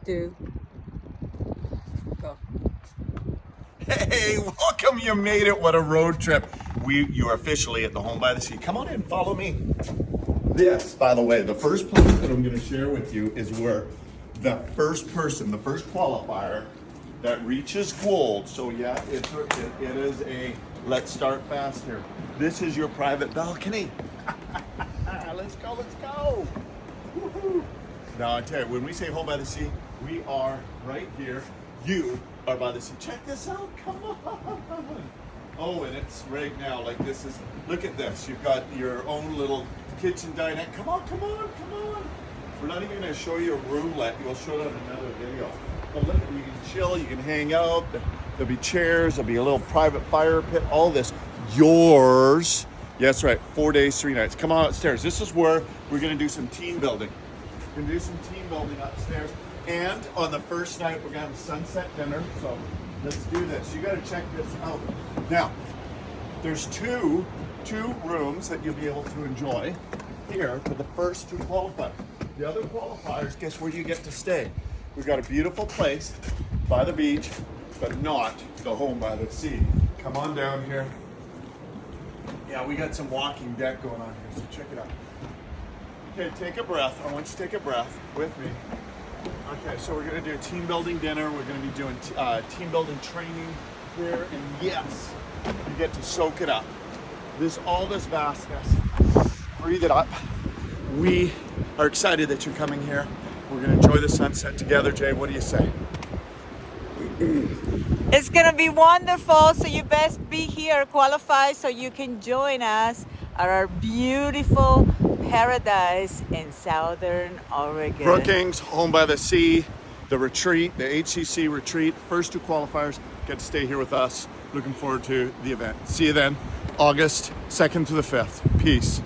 2, go. Hey, welcome, you made it. What a road trip. You are officially at the Home by the Sea. Come on in, follow me. This, by the way, the first place that I'm going to share with you is where the first person, the first qualifier that reaches gold. So yeah, it is a, let's start fast here. This is your private balcony. Let's go, let's go. Woo-hoo. Now I tell you, when we say Home by the Sea, we are right here. You are by the sea. Check this out, come on. Oh, and it's right now, like this is, look at this. You've got your own little kitchen dinette. Come on, come on, come on. We're not even gonna show you a roomlet. We'll show it on another video. But look, you can chill, you can hang out. There'll be chairs, there'll be a little private fire pit, all this. Yours. Yes, right, 4 days, 3 nights. Come on upstairs. This is where we're gonna do some team building. We're gonna do some team building upstairs. And on the first night, we're gonna have a sunset dinner. So let's do this. You gotta check this out. Now, there's two rooms that you'll be able to enjoy here for the first 2 qualifiers. The other qualifiers, guess where you get to stay? We've got a beautiful place by the beach, but not the Home by the Sea. Come on down here. Yeah, we got some walking deck going on here, so check it out. Okay, take a breath. I want you to take a breath with me. Okay, so we're gonna do a team building dinner. We're gonna be doing team building training here, and yes, you get to soak it up. All this vastness. Breathe it up. We are excited that you're coming here. We're gonna enjoy the sunset together. Jay, what do you say? It's gonna be wonderful, so you best be here, qualify, so you can join us at our beautiful paradise in Southern Oregon. Brookings, Home by the Sea, the retreat, the HCC retreat. First 2 qualifiers get to stay here with us. Looking forward to the event. See you then, August 2nd to the 5th. Peace.